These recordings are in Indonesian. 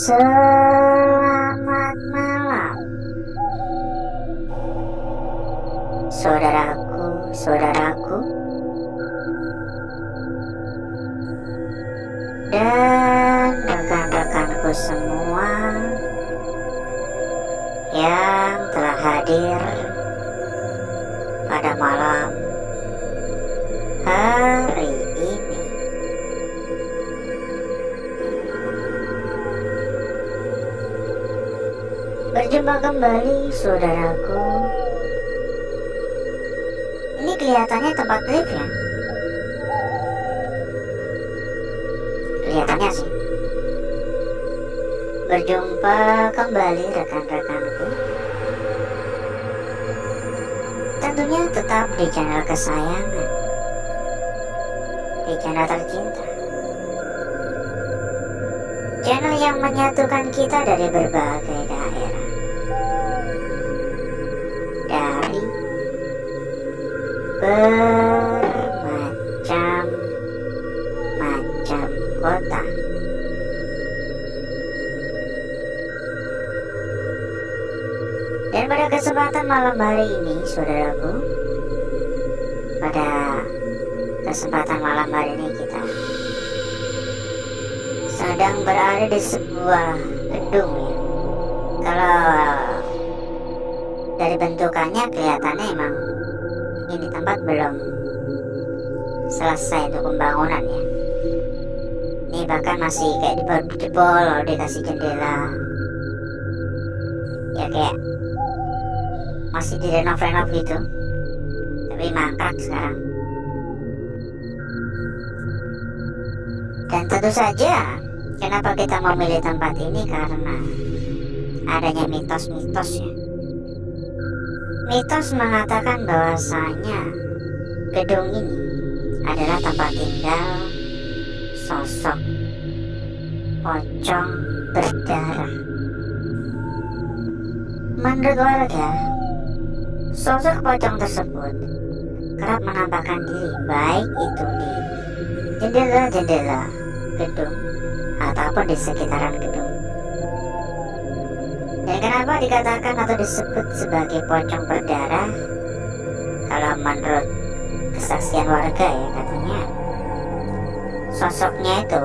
Selamat malam, saudaraku, dan rekan-rekanku semua yang telah hadir pada malam hari ini. Berjumpa kembali, saudaraku. Ini kelihatannya tempat lift ya? Kelihatannya sih. Berjumpa kembali rekan-rekanku. Tentunya tetap di channel kesayangan, di channel tercinta, channel yang menyatukan kita dari berbagai daerah, dari bermacam-macam kota. Dan pada kesempatan malam hari ini, saudaraku, pada kesempatan malam hari ini kita sedang berada di sebuah gedung ya. Kalau dari bentukannya kelihatannya emang ini tempat belum selesai untuk pembangunan ya. Ini bahkan masih kayak jebol, dikasih jendela ya, kayak masih direnov-renov gitu, tapi mangkrak sekarang. Dan tentu saja kenapa kita memilih tempat ini, karena adanya mitos-mitos ya. Mitos mengatakan bahwasanya gedung ini adalah tempat tinggal sosok pocong berdarah. Menurut warga, sosok pocong tersebut kerap menampakkan diri, baik itu di jendela-jendela gedung ataupun di sekitaran gedung. Dan kenapa dikatakan atau disebut sebagai pocong berdarah? Kalau menurut kesaksian warga ya, katanya sosoknya itu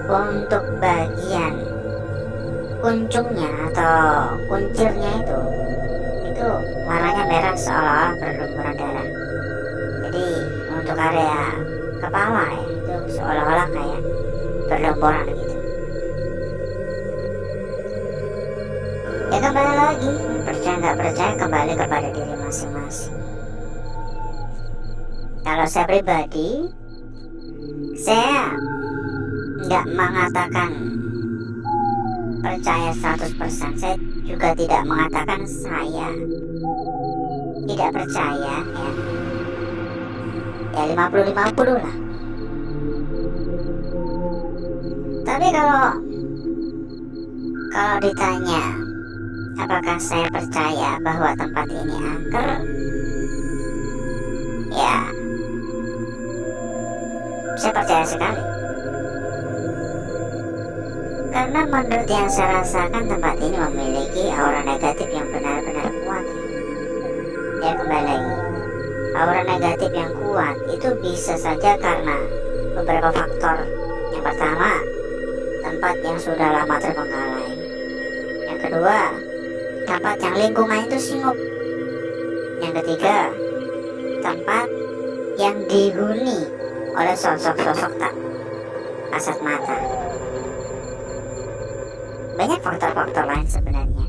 untuk bagian kuncungnya atau kuncirnya itu warnanya merah, seolah-olah berlumuran darah. Jadi untuk area kepala ya, itu seolah-olah kayak berlumuran gitu. Ya kembali lagi, percaya nggak percaya kembali kepada diri masing-masing. Kalau saya pribadi, saya nggak mengatakan percaya 100%. Saya juga tidak mengatakan saya tidak percaya ya 50-50 lah. Tapi kalau ditanya apakah saya percaya bahwa tempat ini angker, ya saya percaya sekali. Karena menurut yang saya rasakan, tempat ini memiliki aura negatif yang benar-benar kuat. Ya kembali lagi, aura negatif yang kuat itu bisa saja karena beberapa faktor. Yang pertama, tempat yang sudah lama terbengkalai. Yang kedua, tempat yang lingkungan itu singgup. Yang ketiga, tempat yang dihuni oleh sosok-sosok tak kasat mata. Banyak faktor-faktor lain sebenarnya.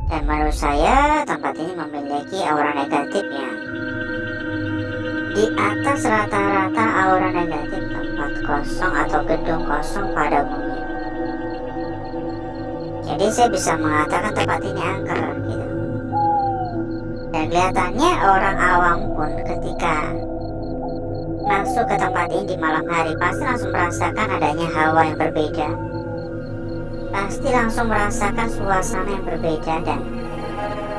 Dan menurut saya tempat ini memiliki aura negatif yang di atas rata-rata aura negatif tempat kosong atau gedung kosong pada umumnya. Jadi saya bisa mengatakan tempat ini angker gitu. Dan kelihatannya orang awam pun ketika masuk ke tempat ini di malam hari pasti langsung merasakan adanya hawa yang berbeda. Pasti langsung merasakan suasana yang berbeda dan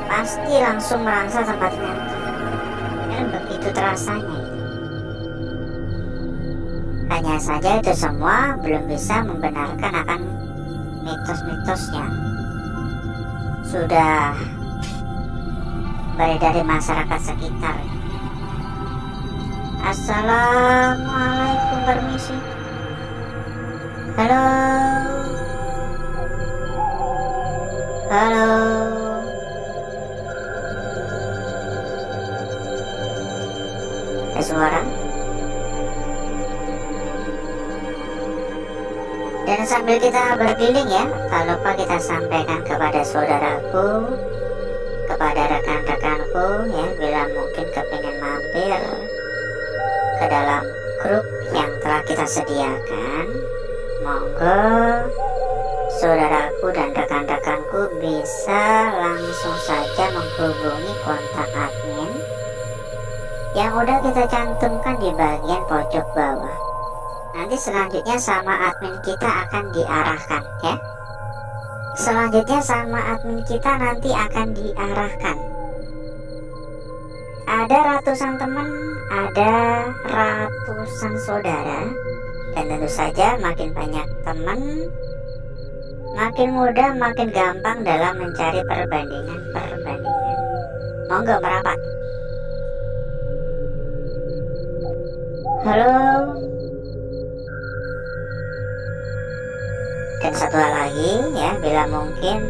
pasti langsung merasa tempat ini angker. Dan begitu terasanya gitu. Hanya saja itu semua belum bisa membenarkan akan mitos-mitosnya sudah beredar di masyarakat sekitar. Assalamualaikum, permisi. Halo. Halo. Ada suara? Dan sambil kita berkeliling ya, tak lupa kita sampaikan kepada saudaraku, kepada rekan-rekanku ya, bila mungkin kepingin mampir ke dalam grup yang telah kita sediakan, monggo saudaraku dan rekan-rekanku bisa langsung saja menghubungi kontak admin yang udah kita cantumkan di bagian pojok bawah. Nanti selanjutnya sama admin kita akan diarahkan ya. Selanjutnya sama admin kita nanti akan diarahkan. Ada ratusan teman, ada ratusan saudara, dan tentu saja makin banyak teman, makin mudah, makin gampang dalam mencari perbandingan. Monggo merapat. Halo. Dan satu hal lagi ya, bila mungkin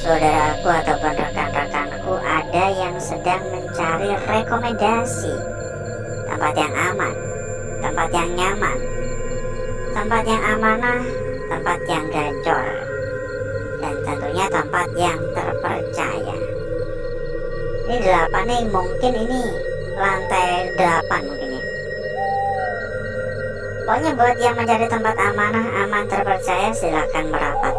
saudaraku ataupun rekan-rekanku ada yang sedang mencari rekomendasi tempat yang aman, tempat yang nyaman, tempat yang amanah, tempat yang gacor, dan tentunya tempat yang terpercaya. Ini 8 nih, mungkin ini lantai 8 mungkin ya. Pokoknya buat yang mencari tempat amanah, aman, terpercaya, silahkan merapat.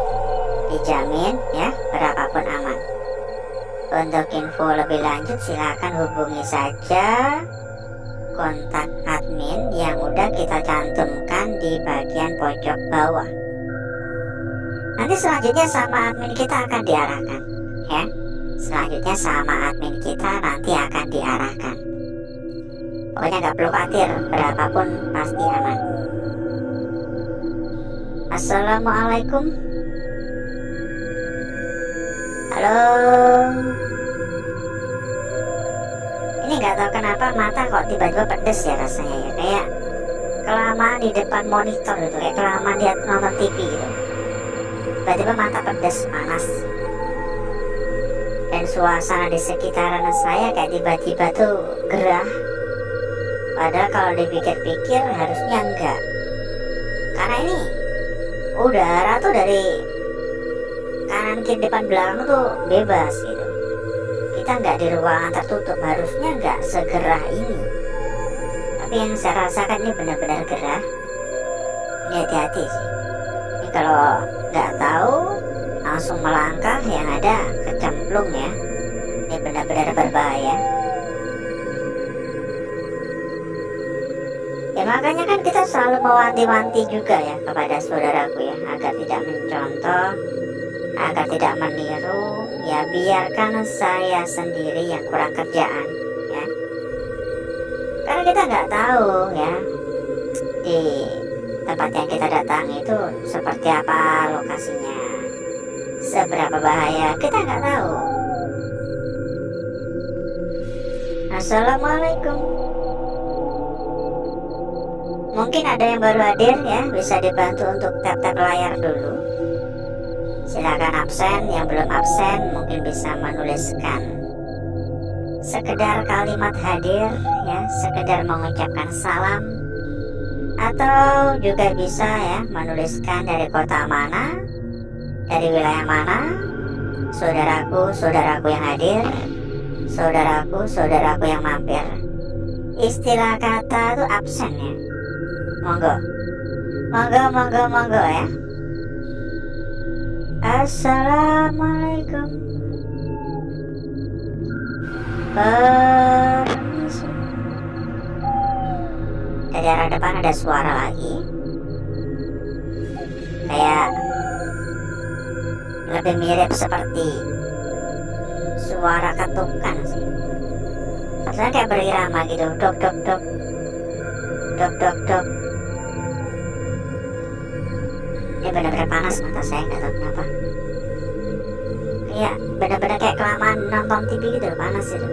Dijamin ya, berapapun aman. Untuk info lebih lanjut silahkan hubungi saja kontak admin yang udah kita cantumkan di bagian pojok bawah. Nanti selanjutnya sama admin kita akan diarahkan ya. Selanjutnya sama admin kita nanti akan diarahkan. Pokoknya gak perlu khawatir, berapapun pasti aman. Assalamualaikum. Halo. Ini gak tahu kenapa mata kok tiba-tiba pedes ya rasanya ya. Kayak kelamaan di depan monitor gitu, kayak kelamaan dia nonton TV gitu. Tiba-tiba mata pedes, panas. Dan suasana di sekitaran saya kayak tiba-tiba tuh gerah. Padahal kalau dipikir-pikir harusnya enggak. Karena ini udara tuh dari kanan kiri depan belakang tuh bebas gitu. Kita nggak di ruangan tertutup, harusnya nggak segerah ini. Tapi yang saya rasakan ini benar-benar gerah. Ini hati-hati sih. Ini kalau nggak tahu langsung melangkah, yang ada kecemplung ya. Ini benar-benar berbahaya. Ya makanya kan kita selalu mewanti-wanti juga ya kepada saudaraku ya, agar tidak mencontoh, agar tidak meniru. Ya biarkan saya sendiri yang kurang kerjaan ya. Karena kita nggak tahu ya di tempat yang kita datangi itu seperti apa lokasinya, seberapa bahaya, kita nggak tahu. Assalamualaikum. Mungkin ada yang baru hadir ya, bisa dibantu untuk tap-tap layar dulu. Silakan absen, yang belum absen mungkin bisa menuliskan sekedar kalimat hadir ya, sekedar mengucapkan salam, atau juga bisa ya menuliskan dari kota mana, dari wilayah mana, saudaraku yang hadir, saudaraku yang mampir. Istilah kata itu absen ya. Monggo ya. Assalamualaikum. Permisi. Dari arah depan ada suara lagi. Kayak lebih mirip seperti suara ketukan sih. Rasanya kayak berirama gitu. Dok dok dok. Dok dok dok. Ini benar-benar panas mata saya, nggak tahu kenapa. Kayak benar-benar kayak kelamaan nonton TV gitu loh, panas itu.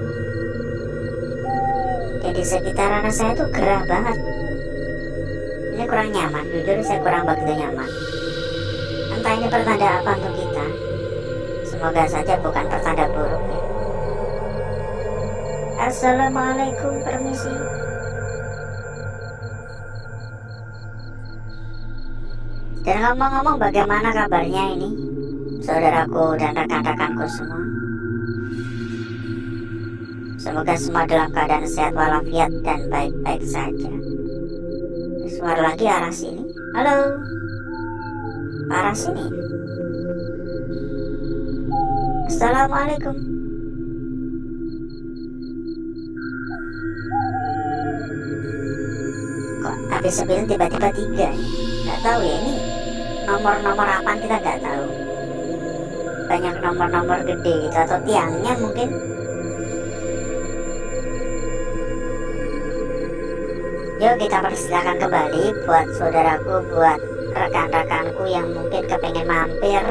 Dan di sekitaran saya tuh gerah banget. Ini kurang nyaman, jujur saya kurang begitu nyaman. Entah ini pertanda apa untuk kita. Semoga saja bukan pertanda buruk ya. Assalamualaikum, permisi. Dan ngomong-ngomong, bagaimana kabarnya ini saudaraku dan rekan-rekanku semua? Semoga semua dalam keadaan sehat walafiat dan baik-baik saja. Suara lagi arah sini. Halo, arah sini. Assalamualaikum. Kok habis sembilan tiba-tiba 3? Nggak tahu ya, ini nomor-nomor apa kita nggak tahu. Banyak nomor-nomor gede gitu, atau tiangnya mungkin. Yuk kita persilakan kembali buat saudaraku, buat rekan-rekanku yang mungkin kepengen mampir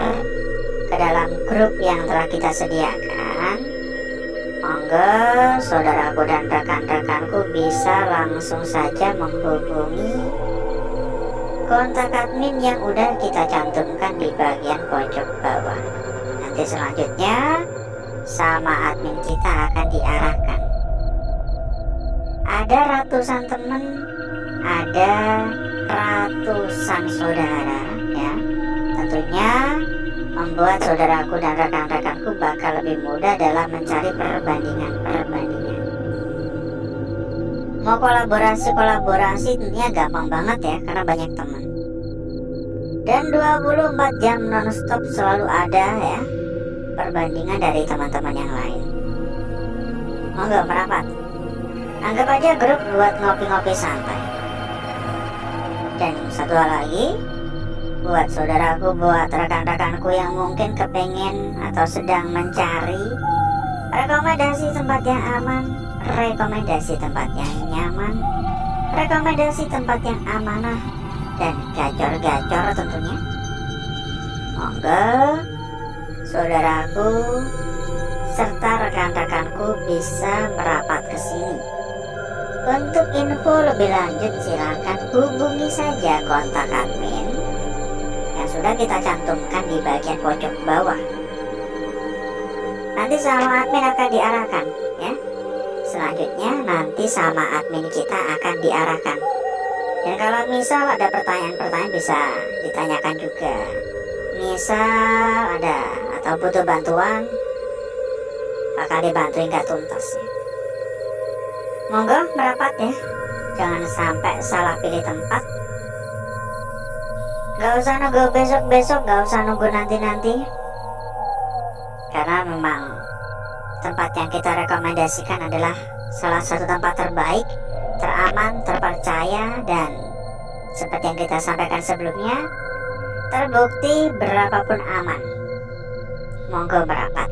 ke dalam grup yang telah kita sediakan. Monggo saudaraku dan rekan-rekanku bisa langsung saja menghubungi kontak admin yang udah kita cantumkan di bagian pojok bawah. Nanti selanjutnya sama admin kita akan diarahkan. Ada ratusan teman, ada ratusan saudara ya. Tentunya membuat saudaraku dan rekan-rekanku bakal lebih mudah dalam mencari perbandingan. Mau kolaborasi tentunya gampang banget ya, karena banyak teman. Dan 24 jam non-stop selalu ada ya perbandingan dari teman-teman yang lain. Monggo merapat. Anggap aja grup buat ngopi-ngopi santai. Dan satu hal lagi, buat saudaraku, buat rekan-rekanku yang mungkin kepengen atau sedang mencari rekomendasi tempat yang aman, rekomendasi tempat yang nyaman, rekomendasi tempat yang amanah, dan gacor-gacor tentunya. Monggo saudaraku serta rekan-rekanku bisa merapat ke sini. Untuk info lebih lanjut silakan hubungi saja kontak admin yang sudah kita cantumkan di bagian pojok bawah. Nanti sama admin akan diarahkan ya. Selanjutnya nanti sama admin kita akan diarahkan. Dan kalau misal ada pertanyaan-pertanyaan bisa ditanyakan juga. Misal ada atau butuh bantuan, bakal dibantu hingga tuntas ya. Monggo merapat ya, jangan sampai salah pilih tempat. Gak usah nunggu besok-besok, gak usah nunggu nanti-nanti. Karena memang tempat yang kita rekomendasikan adalah salah satu tempat terbaik, teraman, terpercaya, dan seperti yang kita sampaikan sebelumnya, terbukti berapapun aman. Monggo merapat.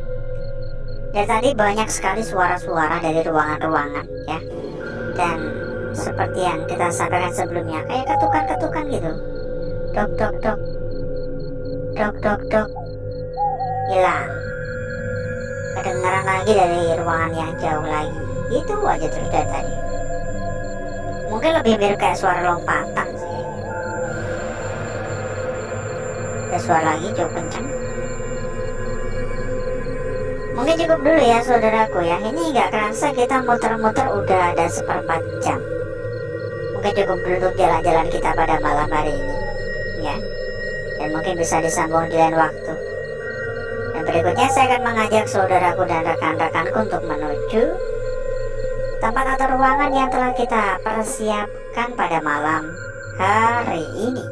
Dan tadi banyak sekali suara-suara dari ruangan-ruangan ya. Dan seperti yang kita sampaikan sebelumnya, kayak ketukan-ketukan gitu. Dok dok dok. Dok dok dok. Hilang. Kedengaran lagi dari ruangan yang jauh lagi. Itu aja terus dari tadi. Mungkin lebih mirip kayak suara lompatan sih. Ada suara lagi cukup kencang. Mungkin cukup dulu ya saudaraku ya. Ini gak kerasa kita muter-muter udah ada 1/4 jam. Mungkin cukup dulu untuk jalan-jalan kita pada malam hari ini ya. Dan mungkin bisa disambung di lain waktu. Dan berikutnya saya akan mengajak saudaraku dan rekan-rekanku untuk menuju tempat atau ruangan yang telah kita persiapkan pada malam hari ini.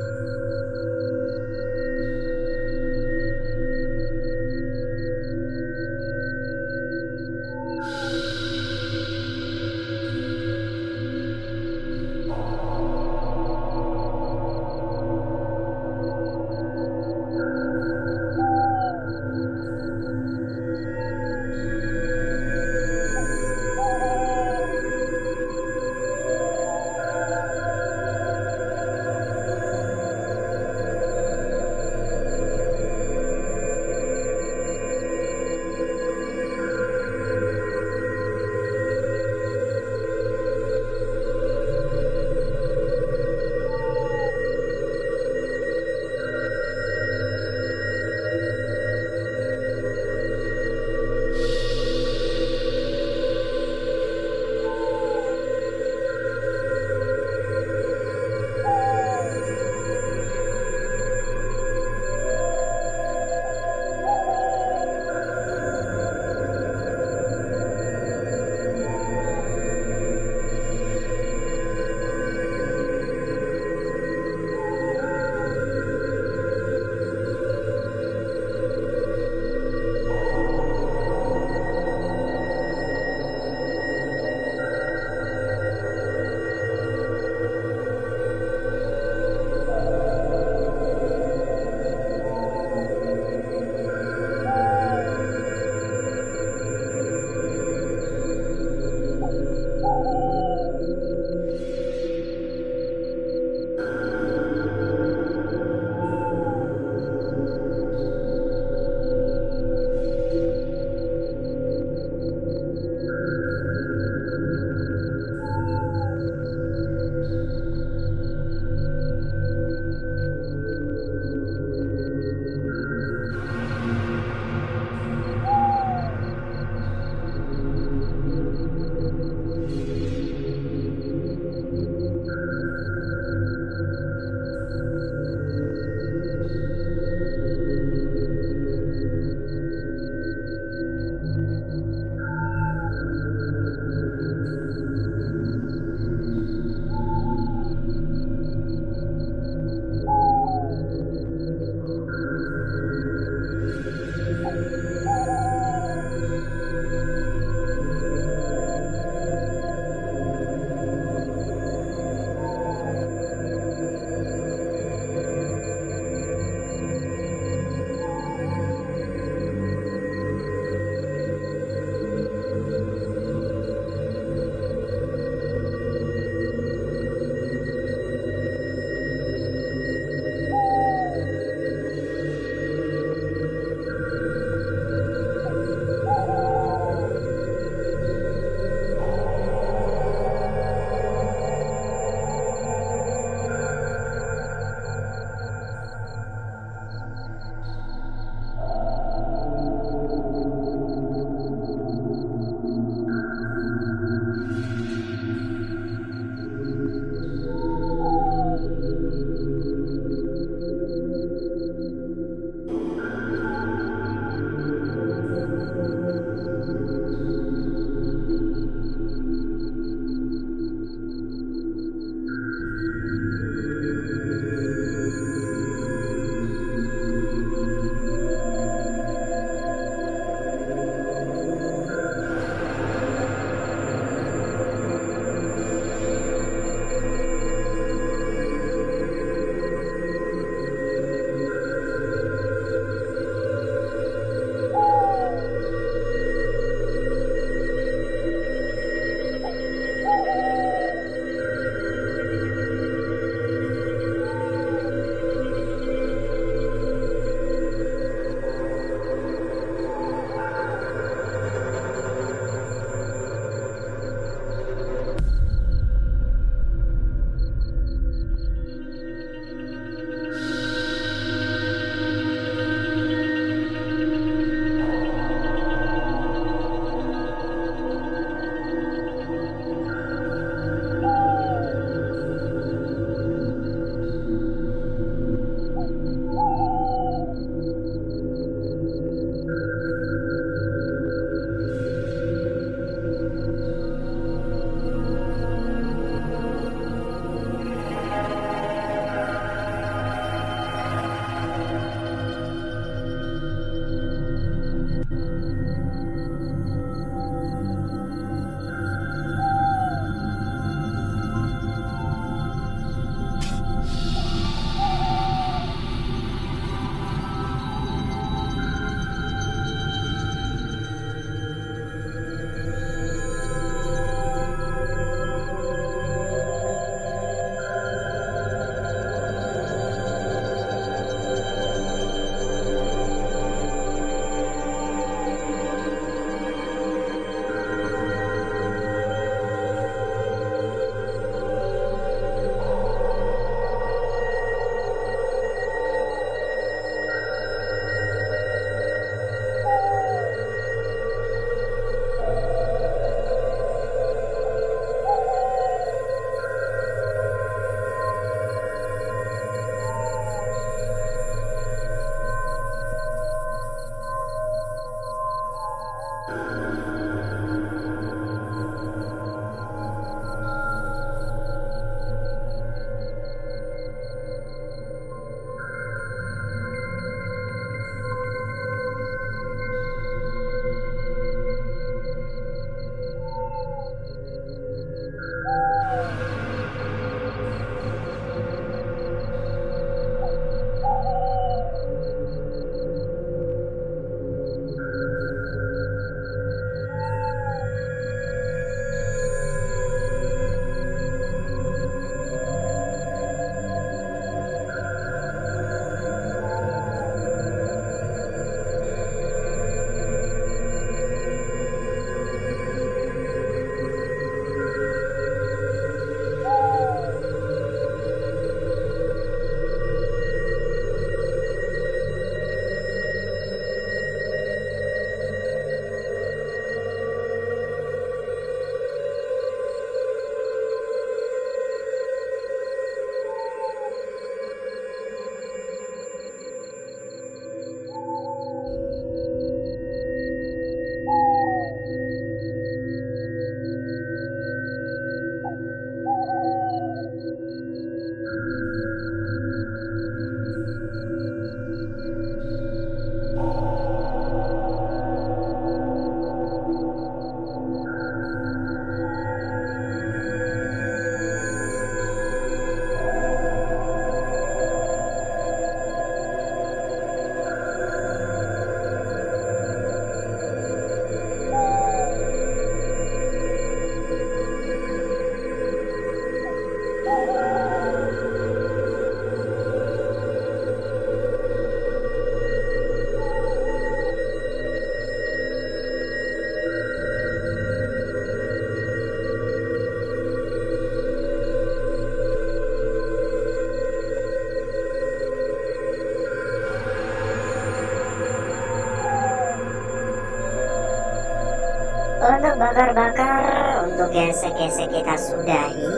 Untuk bakar-bakar, untuk gesek-gesek kita sudahi,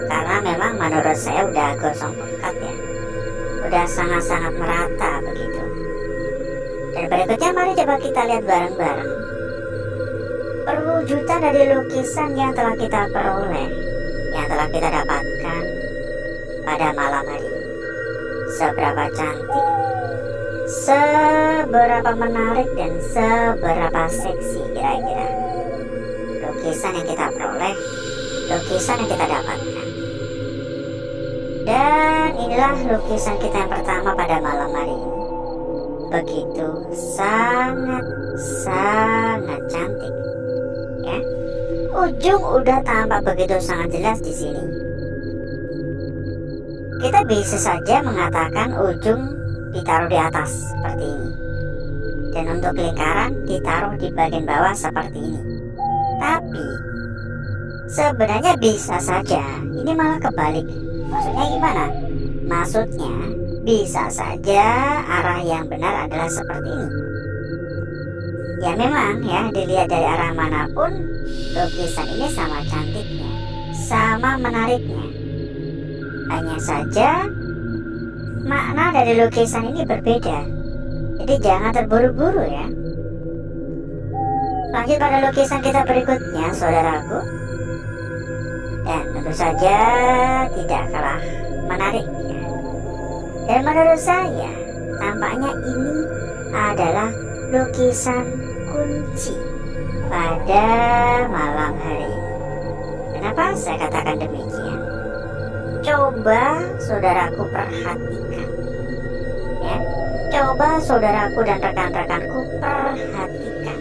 karena memang menurut saya udah gosong pekat ya, udah sangat-sangat merata begitu. Dan berikutnya mari coba kita lihat bareng-bareng perwujudan dari lukisan yang telah kita peroleh, yang telah kita dapatkan pada malam hari ini. Seberapa cantik, seberapa menarik, dan seberapa seksi kira-kira lukisan yang kita peroleh, lukisan yang kita dapatkan. Dan inilah lukisan kita yang pertama pada malam hari ini. Begitu sangat cantik ya. Ujung udah tampak begitu sangat jelas di sini. Kita bisa saja mengatakan ujung ditaruh di atas seperti ini, dan untuk lingkaran ditaruh di bagian bawah seperti ini. Tapi sebenarnya bisa saja ini malah kebalik. Maksudnya gimana? Maksudnya bisa saja arah yang benar adalah seperti ini. Ya memang ya, dilihat dari arah manapun lukisan ini sama cantiknya, sama menariknya. Hanya saja makna dari lukisan ini berbeda. Jadi jangan terburu-buru ya. Lanjut pada lukisan kita berikutnya, saudaraku. Dan tentu saja tidak kalah menariknya. Dan menurut saya tampaknya ini adalah lukisan kunci pada malam hari ini. Kenapa saya katakan demikian? Coba saudaraku perhatikan ya. Coba saudaraku dan rekan-rekanku perhatikan.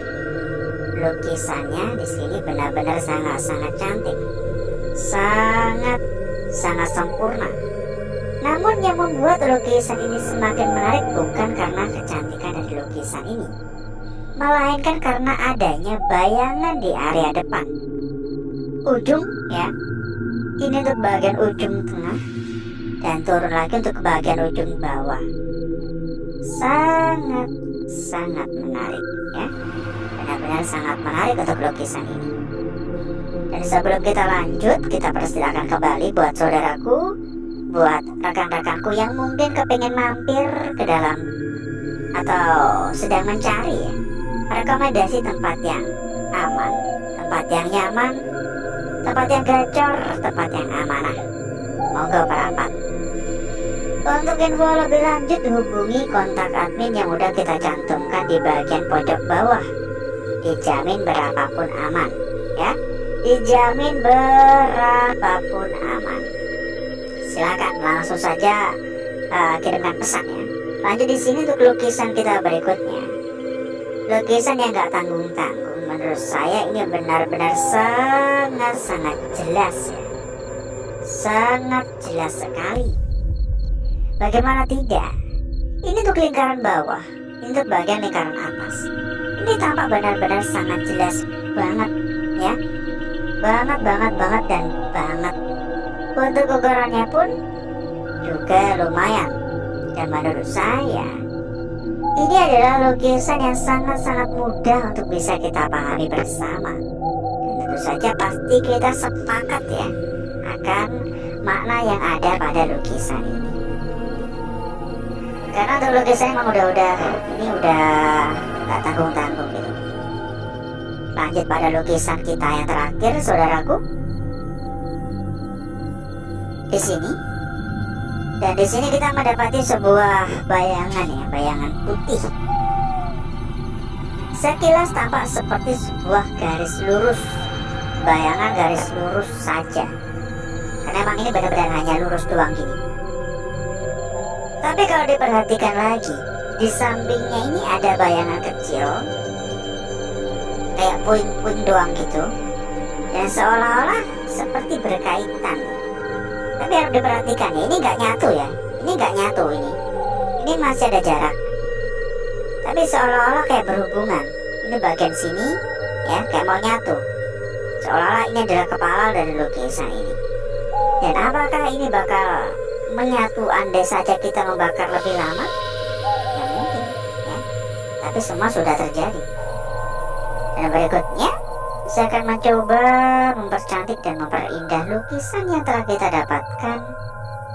Lukisannya di sini benar-benar sangat-sangat cantik. Sangat sempurna. Namun yang membuat lukisan ini semakin menarik bukan karena kecantikan dari lukisan ini, melainkan karena adanya bayangan di area depan. Ujung ya, ini untuk bagian ujung tengah, dan turun lagi untuk bagian ujung bawah. Sangat menarik ya. Benar-benar sangat menarik untuk lukisan ini. Dan sebelum kita lanjut, kita persilakan kembali buat saudaraku, buat rekan-rekanku yang mungkin kepingin mampir ke dalam atau sedang mencari ya, rekomendasi tempat yang aman, tempat yang nyaman, tempat yang gacor, tempat yang amanah. Monggo merapat. Untuk info lebih lanjut hubungi kontak admin yang udah kita cantumkan di bagian pojok bawah. Dijamin berapapun aman, ya. Dijamin berapapun aman. Silakan langsung saja kirimkan pesan ya. Lanjut di sini untuk lukisan kita berikutnya. Lukisan yang gak tanggung-tanggung. Menurut saya ini benar-benar sangat-sangat jelas ya. Sangat jelas sekali. Bagaimana tidak? Ini untuk lingkaran bawah, ini untuk bagian lingkaran atas. Ini tampak benar-benar sangat jelas banget ya. Banget dan banget. Untuk ukurannya pun juga lumayan. Dan menurut saya ini adalah lukisan yang sangat-sangat mudah untuk bisa kita pahami bersama. Dan tentu saja pasti kita sepakat ya akan makna yang ada pada lukisan ini. Karena untuk lukisan emang ini udah gak tanggung-tanggung gitu. Lanjut pada lukisan kita yang terakhir, saudaraku. Di sini. Dan di sini kita mendapati sebuah bayangan ya, bayangan putih. Sekilas tampak seperti sebuah garis lurus. Bayangan garis lurus saja. Karena emang ini benar-benar hanya lurus doang gini. Tapi kalau diperhatikan lagi, di sampingnya ini ada bayangan kecil, kayak puing-puing doang gitu, dan seolah-olah seperti berkaitan. Tapi harus diperhatikan ya, ini nggak nyatu ya, ini masih ada jarak. Tapi seolah-olah kayak berhubungan. Ini bagian sini ya, kayak mau nyatu. Seolah-olah ini adalah kepala dari lukisan ini. Dan apakah ini bakal menyatu andai saja kita membakar lebih lama? Ya mungkin ya. Tapi semua sudah terjadi. Dan berikutnya saya akan mencoba mempercantik dan memperindah lukisan yang telah kita dapatkan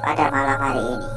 pada malam hari ini.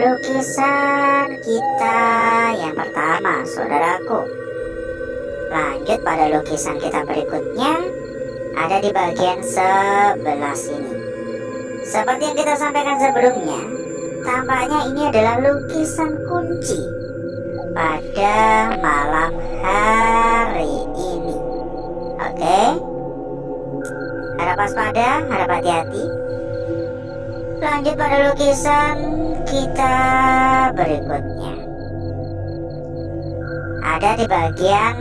lukisan kita yang pertama, saudaraku. Lanjut pada lukisan kita berikutnya, ada di bagian sebelah sini. Seperti yang kita sampaikan sebelumnya, tampaknya ini adalah lukisan kunci pada malam hari ini. Oke, harap waspada, harap hati-hati. Lanjut pada lukisan kita berikutnya. Ada di bagian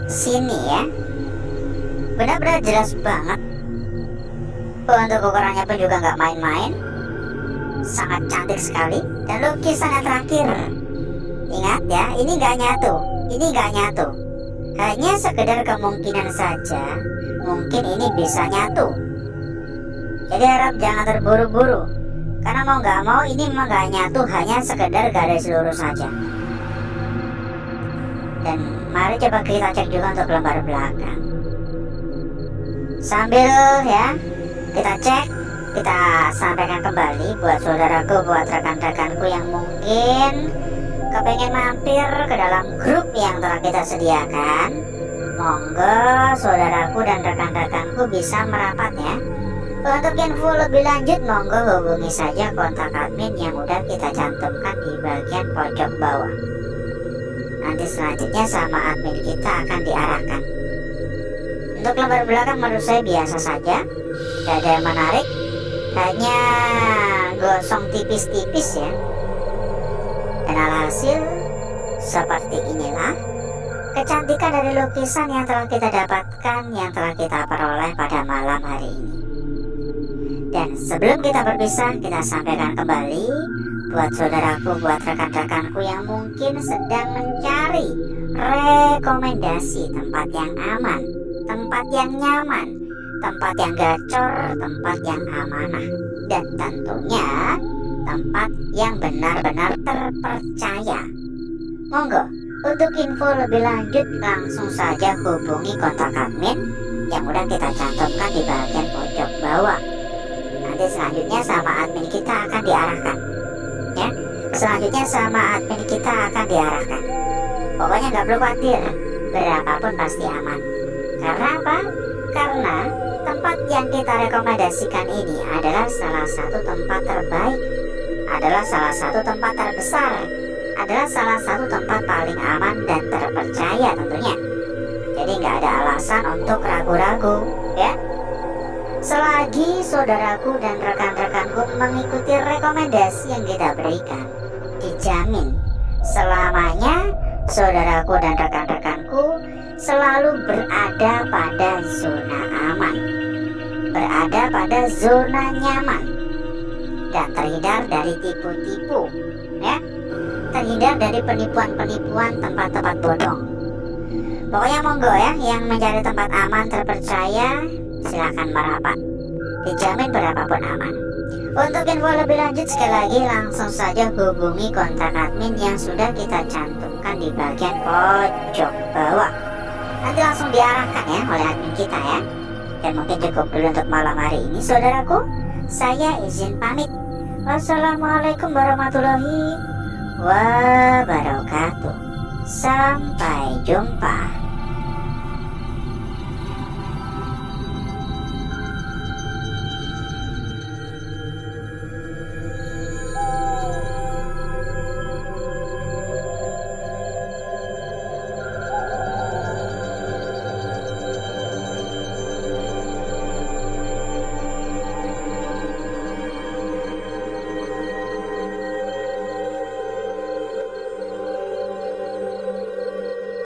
sini ya. Benar-benar jelas banget. Untuk ukurannya pun juga nggak main-main. Sangat cantik sekali. Dan lukisan yang terakhir, ingat ya, ini nggak nyatu. Ini nggak nyatu. Hanya sekedar kemungkinan saja. Mungkin ini bisa nyatu. Jadi harap jangan terburu-buru. Karena mau nggak mau ini memang nggak nyatu. Hanya sekedar garis lurus saja. Dan mari coba kita cek juga untuk lembar belakang. Sambil ya kita cek, kita sampaikan kembali buat saudaraku, buat rekan-rekanku yang mungkin kepengen mampir ke dalam grup yang telah kita sediakan. Monggo saudaraku dan rekan-rekanku bisa merapat ya. Untuk info lebih lanjut monggo hubungi saja kontak admin yang udah kita cantumkan di bagian pojok bawah. Nanti selanjutnya sama admin kita akan diarahkan. Untuk lembar belakang menurut saya biasa saja, tidak ada yang menarik, hanya gosong tipis-tipis ya. Dan alhasil seperti inilah kecantikan dari lukisan yang telah kita dapatkan, yang telah kita peroleh pada malam hari ini. Dan sebelum kita berpisah, kita sampaikan kembali buat saudaraku, buat rekan-rekanku yang mungkin sedang mencari rekomendasi tempat yang aman, tempat yang nyaman, tempat yang gacor, tempat yang amanah, dan tentunya tempat yang benar-benar terpercaya. Monggo, untuk info lebih lanjut langsung saja hubungi kontak admin yang udah kita cantumkan di bagian pojok bawah. Nanti selanjutnya sama admin kita akan diarahkan ya. Selanjutnya sama admin kita akan diarahkan. Pokoknya nggak perlu khawatir, berapapun pasti aman. Karena apa? Karena tempat yang kita rekomendasikan ini adalah salah satu tempat terbaik, adalah salah satu tempat terbesar, adalah salah satu tempat paling aman dan terpercaya tentunya. Jadi nggak ada alasan untuk ragu-ragu ya. Selagi saudaraku dan rekan-rekanku mengikuti rekomendasi yang kita berikan, dijamin selamanya saudaraku dan rekan-rekanku selalu berada pada zona aman, berada pada zona nyaman, dan terhindar dari tipu-tipu ya, terhindar dari penipuan-penipuan tempat-tempat bodong. Pokoknya monggo ya, yang mencari tempat aman terpercaya silakan merapat, dijamin berapapun aman. Untuk info lebih lanjut sekali lagi langsung saja hubungi kontak admin yang sudah kita cantumkan di bagian pojok bawah. Nanti langsung diarahkan ya oleh admin kita ya. Dan mungkin cukup dulu untuk malam hari ini saudaraku. Saya izin pamit. Wassalamualaikum warahmatullahi wabarakatuh. Sampai jumpa.